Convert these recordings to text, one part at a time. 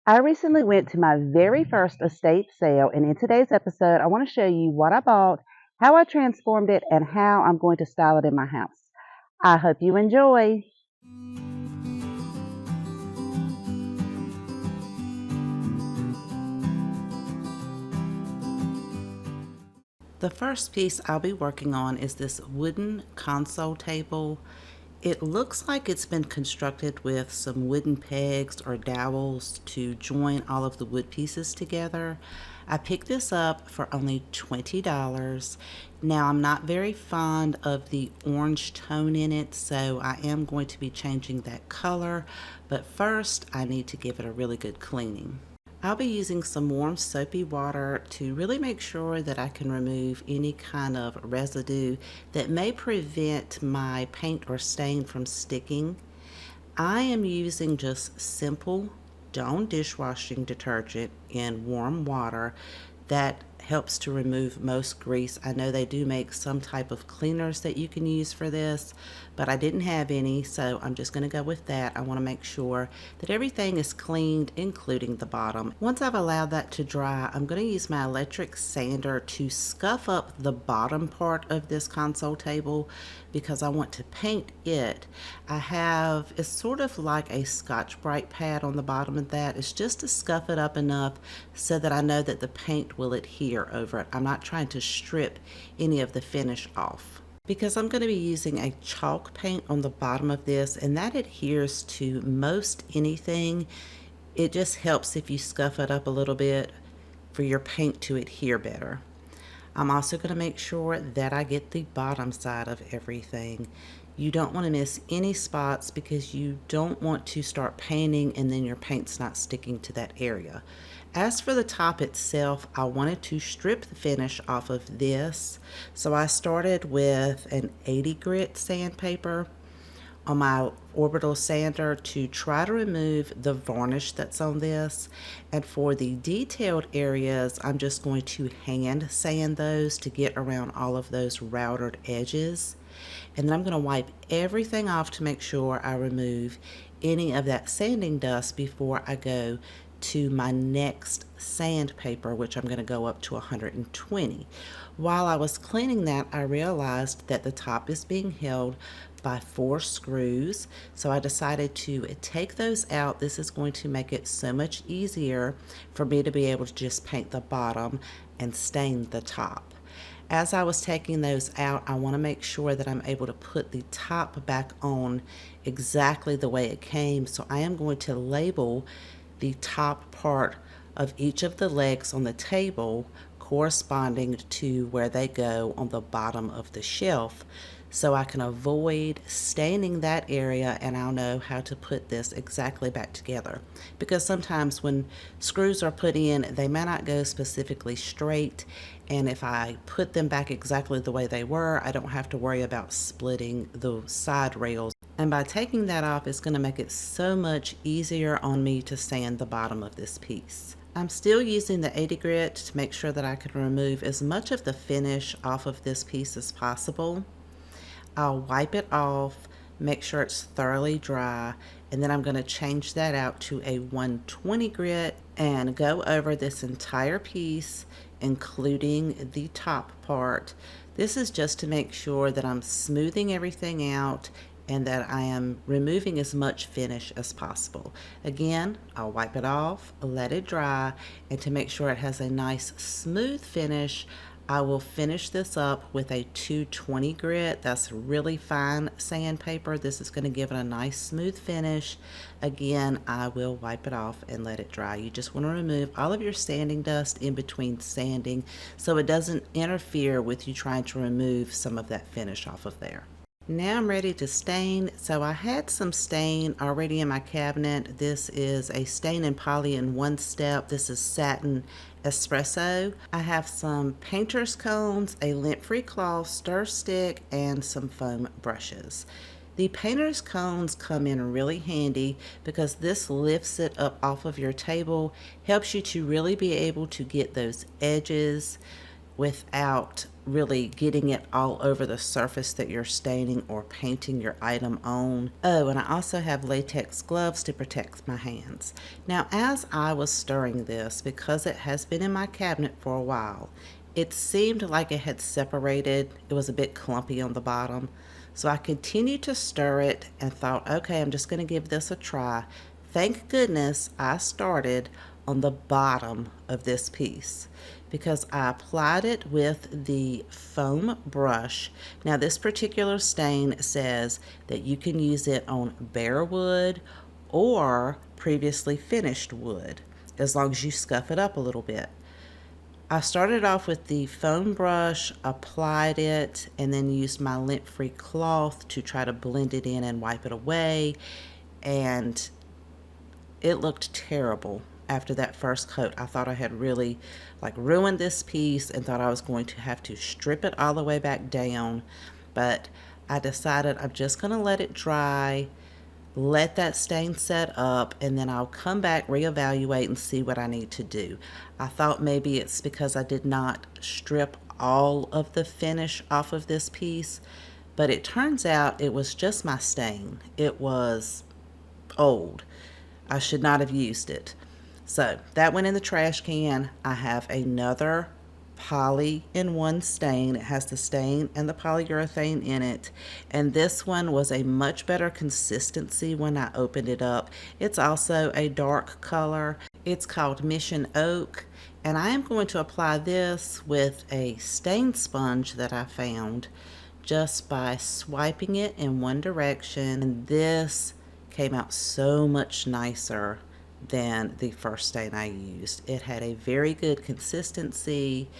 I recently went to my very first estate sale, and in today's episode, I want to show you what I bought, how I transformed it, and how I'm going to style it in my house. I hope you enjoy. The first piece I'll be working on is this wooden console table. It looks like it's been constructed with some wooden pegs or dowels to join all of the wood pieces together. I picked this up for only $20. Now, I'm not very fond of the orange tone in it, so I am going to be changing that color, but first I need to give it a really good cleaning. I'll be using some warm soapy water to really make sure that I can remove any kind of residue that may prevent my paint or stain from sticking. I am using just simple Dawn dishwashing detergent in warm water that helps to remove most grease. I know they do make some type of cleaners that you can use for this, but I didn't have any, so I'm just going to go with that. I want to make sure that everything is cleaned, including the bottom. Once I've allowed that to dry, I'm going to use my electric sander to scuff up the bottom part of this console table because I want to paint it. It's sort of like a Scotch-Brite pad on the bottom of that. It's just to scuff it up enough so that I know that the paint will adhere over it. I'm not trying to strip any of the finish off because I'm going to be using a chalk paint on the bottom of this, and that adheres to most anything. It just helps if you scuff it up a little bit for your paint to adhere better. I'm also going to make sure that I get the bottom side of everything. You don't want to miss any spots because you don't want to start painting and then your paint's not sticking to that area. As for the top itself, I wanted to strip the finish off of this. So I started with an 80 grit sandpaper on my orbital sander to try to remove the varnish that's on this. And for the detailed areas, I'm just going to hand sand those to get around all of those routed edges. And then I'm going to wipe everything off to make sure I remove any of that sanding dust before I go to my next sandpaper, which I'm going to go up to 120. While I was cleaning that, I realized that the top is being held by 4 screws, so I decided to take those out. This is going to make it so much easier for me to be able to just paint the bottom and stain the top. As I was taking those out, I want to make sure that I'm able to put the top back on exactly the way it came. So I am going to label the top part of each of the legs on the table corresponding to where they go on the bottom of the shelf, so I can avoid staining that area, and I'll know how to put this exactly back together. Because sometimes when screws are put in, they may not go specifically straight, and if I put them back exactly the way they were, I don't have to worry about splitting the side rails. And by taking that off, it's going to make it so much easier on me to sand the bottom of this piece. I'm still using the 80 grit to make sure that I can remove as much of the finish off of this piece as possible. I'll wipe it off, make sure it's thoroughly dry, and then I'm going to change that out to a 120 grit and go over this entire piece, including the top part. This is just to make sure that I'm smoothing everything out and that I am removing as much finish as possible. Again, I'll wipe it off, let it dry, and to make sure it has a nice smooth finish, I will finish this up with a 220 grit. That's really fine sandpaper. This is going to give it a nice smooth finish. Again, I will wipe it off and let it dry. You just want to remove all of your sanding dust in between sanding so it doesn't interfere with you trying to remove some of that finish off of there. Now I'm ready to stain. So I had some stain already in my cabinet. This is a stain and poly in one step. This is satin espresso. I have some painter's cones, a lint-free cloth, stir stick, and some foam brushes. The painter's cones come in really handy because this lifts it up off of your table, helps you to really be able to get those edges without really getting it all over the surface that you're staining or painting your item on. Oh, and I also have latex gloves to protect my hands. Now, as I was stirring this, because it has been in my cabinet for a while, it seemed like it had separated. It was a bit clumpy on the bottom. So I continued to stir it and thought, okay, I'm just going to give this a try. Thank goodness I started on the bottom of this piece because I applied it with the foam brush. Now, this particular stain says that you can use it on bare wood or previously finished wood as long as you scuff it up a little bit. I started off with the foam brush, applied it, and then used my lint-free cloth to try to blend it in and wipe it away. And it looked terrible after that first coat. I thought I had really ruined this piece and thought I was going to have to strip it all the way back down. But I decided I'm just going to let it dry, let that stain set up, and then I'll come back, reevaluate, and see what I need to do. I thought maybe it's because I did not strip all of the finish off of this piece, but it turns out it was just my stain. It was old. I should not have used it. So that went in the trash can. I have another poly-in-one stain. It has the stain and the polyurethane in it. And this one was a much better consistency when I opened it up. It's also a dark color. It's called Mission Oak. And I am going to apply this with a stain sponge that I found just by swiping it in one direction. And this came out so much nicer than the first stain I used. It had a very good consistency.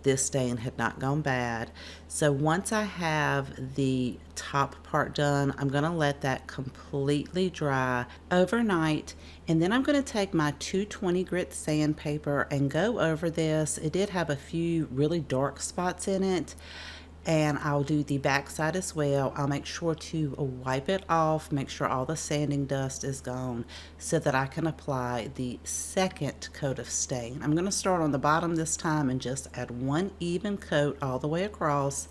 This stain had not gone bad. So once I have the top part done, I'm going to let that completely dry overnight. And then I'm going to take my 220 grit sandpaper and go over this. It did have a few really dark spots in it. And I'll do the back side as well. I'll make sure to wipe it off, make sure all the sanding dust is gone so that I can apply the second coat of stain. I'm going to start on the bottom this time and just add one even coat all the way across,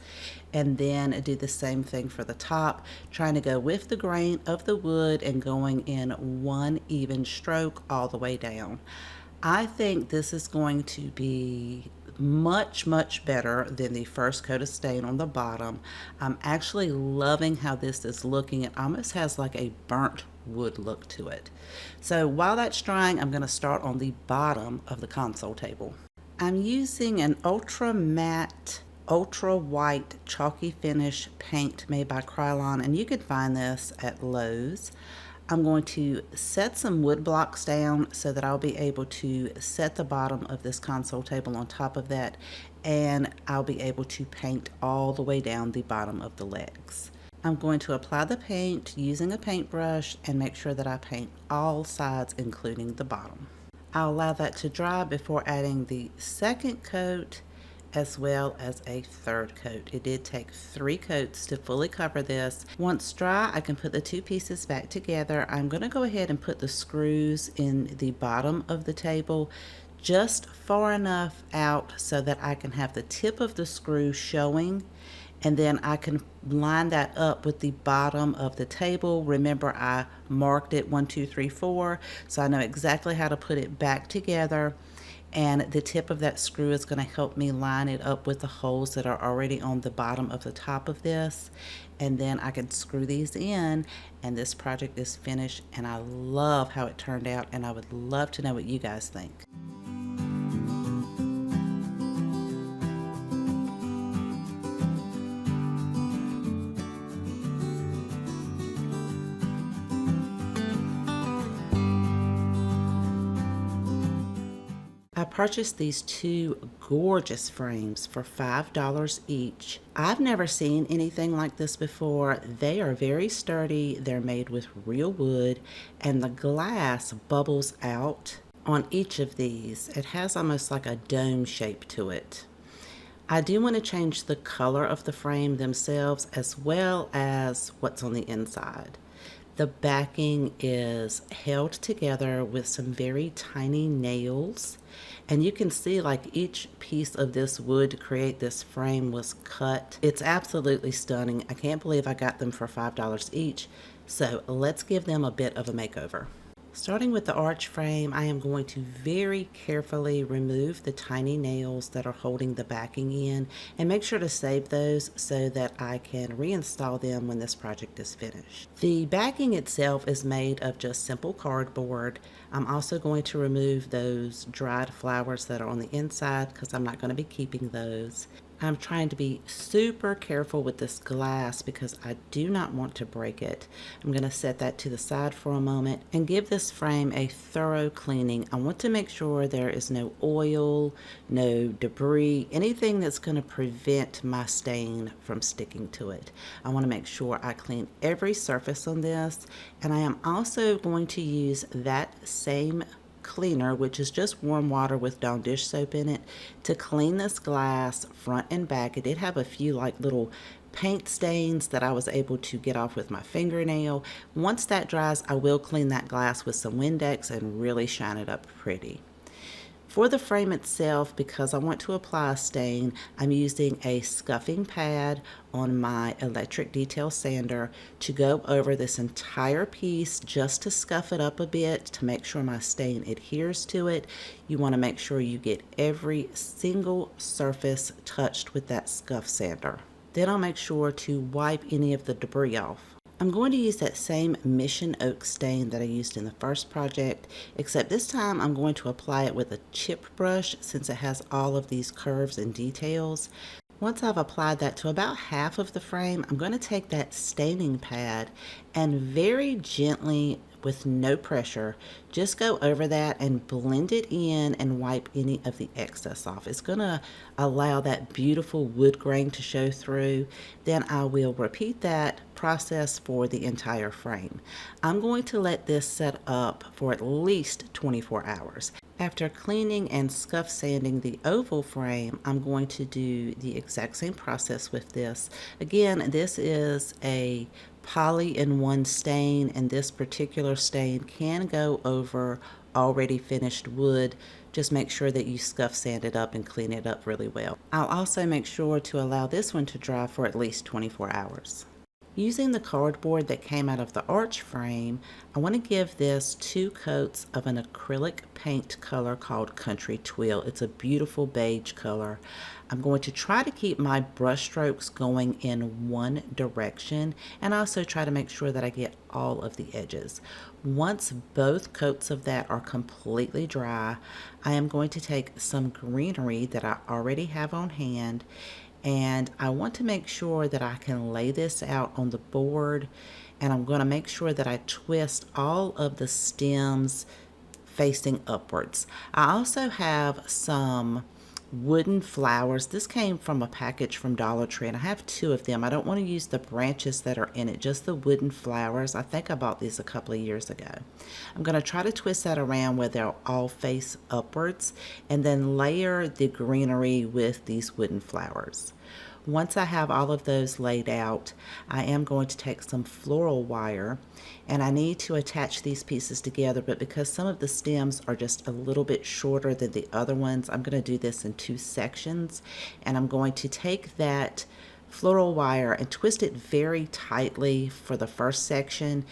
and then do the same thing for the top, trying to go with the grain of the wood and going in one even stroke all the way down. I think this is going to be much better than the first coat of stain on the bottom. I'm actually loving how this is looking. It almost has like a burnt wood look to it. So while that's drying, I'm going to start on the bottom of the console table. I'm using an ultra matte, ultra white chalky finish paint made by Krylon, and you can find this at Lowe's. I'm going to set some wood blocks down so that I'll be able to set the bottom of this console table on top of that, and I'll be able to paint all the way down the bottom of the legs. I'm going to apply the paint using a paintbrush and make sure that I paint all sides, including the bottom. I'll allow that to dry before adding the second coat as well as a third coat. It did take 3 coats to fully cover this. Once dry, I can put the 2 pieces back together. I'm going to go ahead and put the screws in the bottom of the table just far enough out so that I can have the tip of the screw showing, and then I can line that up with the bottom of the table. Remember, I marked it 1, 2, 3, 4, so I know exactly how to put it back together. And the tip of that screw is going to help me line it up with the holes that are already on the bottom of the top of this. And then I can screw these in, and this project is finished, and I love how it turned out, and I would love to know what you guys think. I purchased these 2 gorgeous frames for $5 each. I've never seen anything like this before. They are very sturdy. They're made with real wood, and the glass bubbles out on each of these. It has almost like a dome shape to it. I do want to change the color of the frame themselves as well as what's on the inside. The backing is held together with some very tiny nails. And you can see like each piece of this wood to create this frame was cut. It's absolutely stunning. I can't believe I got them for $5 each. So let's give them a bit of a makeover. Starting with the arch frame, I am going to very carefully remove the tiny nails that are holding the backing in and make sure to save those so that I can reinstall them when this project is finished. The backing itself is made of just simple cardboard. I'm also going to remove those dried flowers that are on the inside because I'm not going to be keeping those. I'm trying to be super careful with this glass because I do not want to break it. I'm going to set that to the side for a moment and give this frame a thorough cleaning. I want to make sure there is no oil, no debris, anything that's going to prevent my stain from sticking to it. I want to make sure I clean every surface on this, and I am also going to use that same cleaner, which is just warm water with Dawn dish soap in it, to clean this glass front and back. It did have a few like little paint stains that I was able to get off with my fingernail. Once that dries, I will clean that glass with some Windex and really shine it up pretty. For the frame itself, because I want to apply a stain, I'm using a scuffing pad on my electric detail sander to go over this entire piece just to scuff it up a bit to make sure my stain adheres to it. You want to make sure you get every single surface touched with that scuff sander. Then I'll make sure to wipe any of the debris off. I'm going to use that same Mission Oak stain that I used in the first project, except this time I'm going to apply it with a chip brush since it has all of these curves and details. Once I've applied that to about half of the frame, I'm going to take that staining pad and very gently, with no pressure, just go over that and blend it in and wipe any of the excess off. It's going to allow that beautiful wood grain to show through. Then I will repeat that process for the entire frame. I'm going to let this set up for at least 24 hours. After cleaning and scuff sanding the oval frame, I'm going to do the exact same process with this. Again, this is a poly-in-one stain, and this particular stain can go over already finished wood. Just make sure that you scuff sand it up and clean it up really well. I'll also make sure to allow this one to dry for at least 24 hours. Using the cardboard that came out of the arch frame, I want to give this 2 coats of an acrylic paint color called Country Twill. It's a beautiful beige color. I'm going to try to keep my brush strokes going in one direction and also try to make sure that I get all of the edges. Once both coats of that are completely dry, I am going to take some greenery that I already have on hand, and I want to make sure that I can lay this out on the board, and I'm going to make sure that I twist all of the stems facing upwards. I also have some wooden flowers. This came from a package from Dollar Tree, and I have 2 of them. I don't want to use the branches that are in it, just the wooden flowers. I think I bought these a couple of years ago. I'm going to try to twist that around where they'll all face upwards and then layer the greenery with these wooden flowers. Once I have all of those laid out, I am going to take some floral wire, and I need to attach these pieces together, but because some of the stems are just a little bit shorter than the other ones, I'm going to do this in 2 sections, and I'm going to take that floral wire and twist it very tightly for the first section.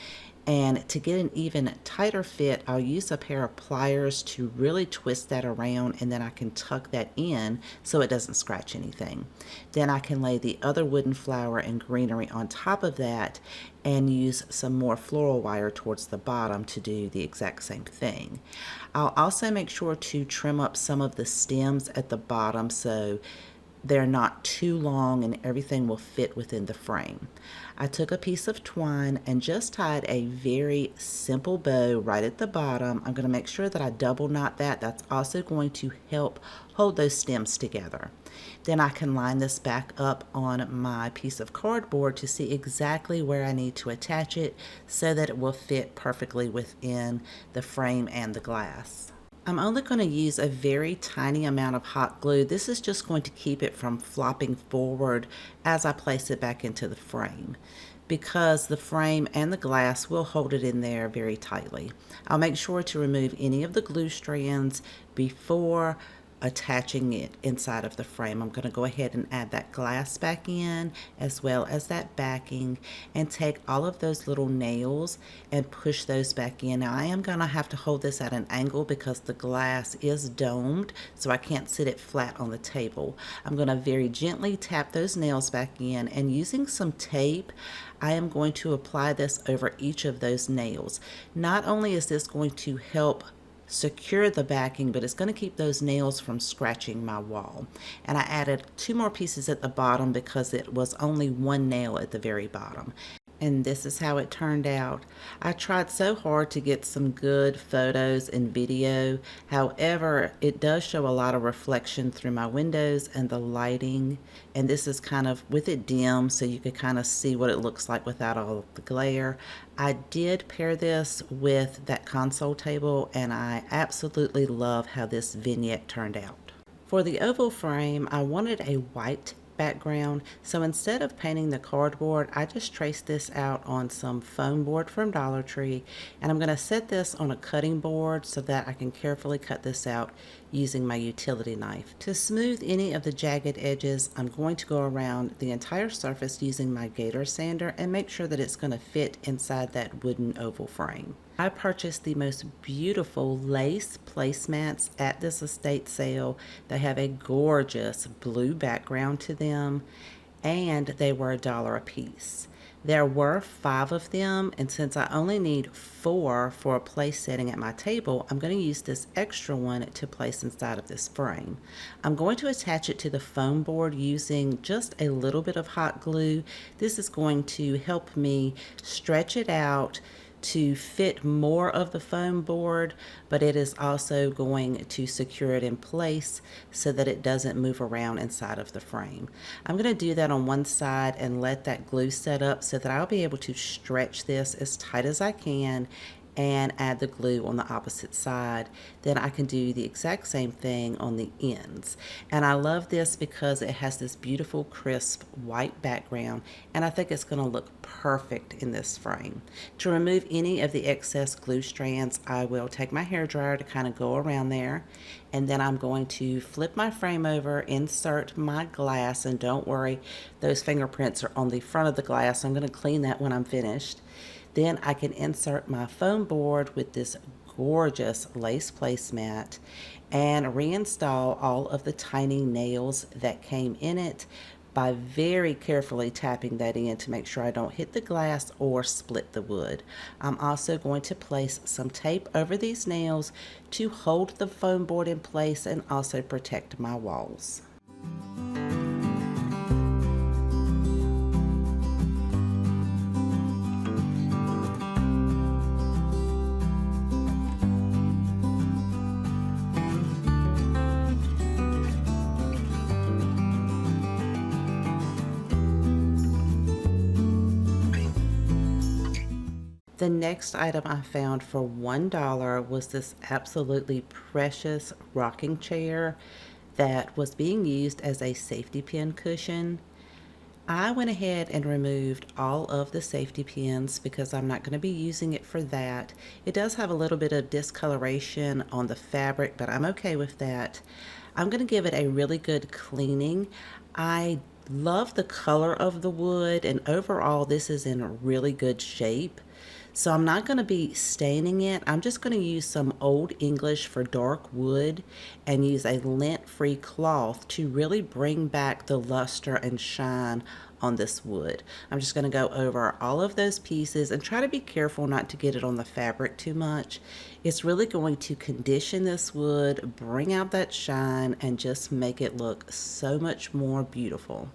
And to get an even tighter fit, I'll use a pair of pliers to really twist that around, and then I can tuck that in so it doesn't scratch anything. Then I can lay the other wooden flower and greenery on top of that and use some more floral wire towards the bottom to do the exact same thing. I'll also make sure to trim up some of the stems at the bottom so they're not too long and everything will fit within the frame. I took a piece of twine and just tied a very simple bow right at the bottom. I'm going to make sure that I double knot that. That's also going to help hold those stems together. Then I can line this back up on my piece of cardboard to see exactly where I need to attach it so that it will fit perfectly within the frame and the glass. I'm only going to use a very tiny amount of hot glue. This is just going to keep it from flopping forward as I place it back into the frame. because the frame and the glass will hold it in there very tightly. I'll make sure to remove any of the glue strands before attaching it inside of the frame. I'm going to go ahead and add that glass back in as well as that backing and take all of those little nails and push those back in. Now I am going to have to hold this at an angle because the glass is domed, so I can't sit it flat on the table. I'm going to very gently tap those nails back in, and using some tape I am going to apply this over each of those nails. Not only is this going to help secure the backing, but it's going to keep those nails from scratching my wall. And I added 2 more pieces at the bottom because it was only 1 nail at the very bottom. And this is how it turned out. I tried so hard to get some good photos and video. However, it does show a lot of reflection through my windows and the lighting. And this is kind of with it dim, so you could kind of see what it looks like without all of the glare. I did pair this with that console table, and I absolutely love how this vignette turned out. For the oval frame, I wanted a white background, so instead of painting the cardboard, I just traced this out on some foam board from Dollar Tree, and I'm going to set this on a cutting board so that I can carefully cut this out using my utility knife. To smooth any of the jagged edges, I'm going to go around the entire surface using my Gator sander and make sure that it's going to fit inside that wooden oval frame. I purchased the most beautiful lace placemats at this estate sale. They have a gorgeous blue background to them, and they were $1 a piece. There were 5 of them, and since I only need 4 for a place setting at my table, I'm going to use this extra one to place inside of this frame. I'm going to attach it to the foam board using just a little bit of hot glue. This is going to help me stretch it out to fit more of the foam board, but it is also going to secure it in place so that it doesn't move around inside of the frame. I'm going to do that on one side and let that glue set up so that I'll be able to stretch this as tight as I can and add the glue on the opposite side. Then I can do the exact same thing on the ends. And I love this because it has this beautiful crisp white background, and I think it's going to look perfect in this frame. To remove any of the excess glue strands, I will take my hairdryer to kind of go around there, and then I'm going to flip my frame over, insert my glass, and don't worry, those fingerprints are on the front of the glass, so I'm going to clean that when I'm finished. Then I can insert my foam board with this gorgeous lace placemat and reinstall all of the tiny nails that came in it by very carefully tapping that in to make sure I don't hit the glass or split the wood. I'm also going to place some tape over these nails to hold the foam board in place and also protect my walls. The next item I found for $1 was this absolutely precious rocking chair that was being used as a safety pin cushion. I went ahead and removed all of the safety pins because I'm not going to be using it for that. It does have a little bit of discoloration on the fabric, but I'm okay with that. I'm going to give it a really good cleaning. I love the color of the wood, and overall this is in really good shape. So I'm not going to be staining it. I'm just going to use some Old English for dark wood and use a lint-free cloth to really bring back the luster and shine on this wood. I'm just going to go over all of those pieces and try to be careful not to get it on the fabric too much. It's really going to condition this wood, bring out that shine, and just make it look so much more beautiful.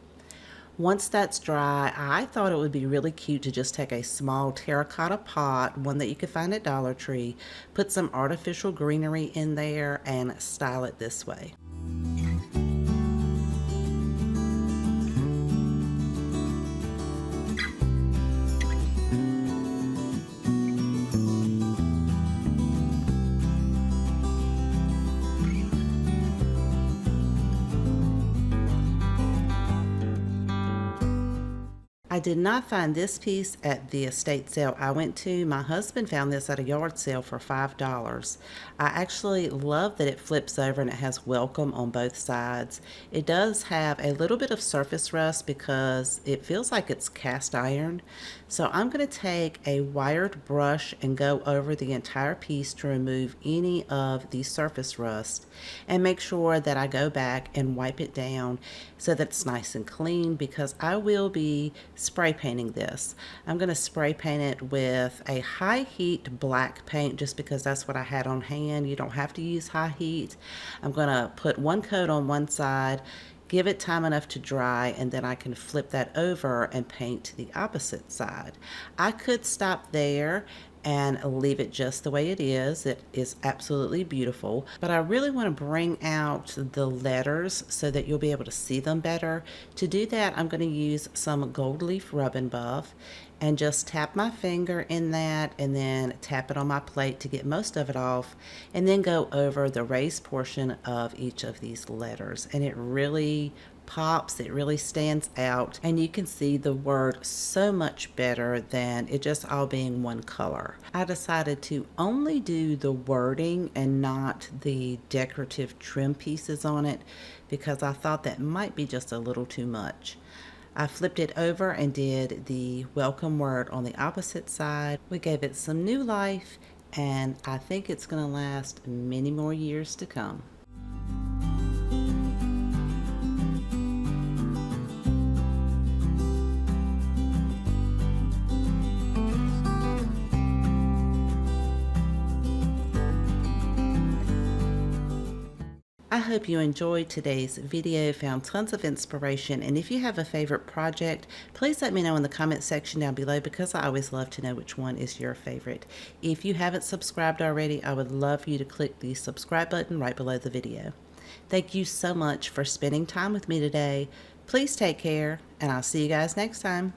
Once that's dry, I thought it would be really cute to just take a small terracotta pot, one that you could find at Dollar Tree, put some artificial greenery in there, and style it this way. I I did not find this piece at the estate sale I went to. My husband found this at a yard sale for $5. I actually love that it flips over and it has welcome on both sides. It does have a little bit of surface rust because it feels like it's cast iron. So I'm going to take a wired brush and go over the entire piece to remove any of the surface rust and make sure that I go back and wipe it down so that it's nice and clean, because I will be spray painting this. I'm going to spray paint it with a high heat black paint just because that's what I had on hand. You don't have to use high heat. I'm going to put one coat on one side, give it time enough to dry, and then I can flip that over and paint the opposite side. I could stop there and leave it just the way it is. It is absolutely beautiful, but I really want to bring out the letters so that you'll be able to see them better. To do that, I'm going to use some gold leaf rub and buff and just tap my finger in that and then tap it on my plate to get most of it off, and then go over the raised portion of each of these letters. And it really pops, it really stands out, and you can see the word so much better than it just all being one color. I decided to only do the wording and not the decorative trim pieces on it because I thought that might be just a little too much. I flipped it over and did the welcome word on the opposite side. We gave it some new life, and I think it's going to last many more years to come. I hope you enjoyed today's video, found tons of inspiration, and if you have a favorite project, please let me know in the comment section down below because I always love to know which one is your favorite. If you haven't subscribed already, I would love for you to click the subscribe button right below the video. Thank you so much for spending time with me today. Please take care, and I'll see you guys next time.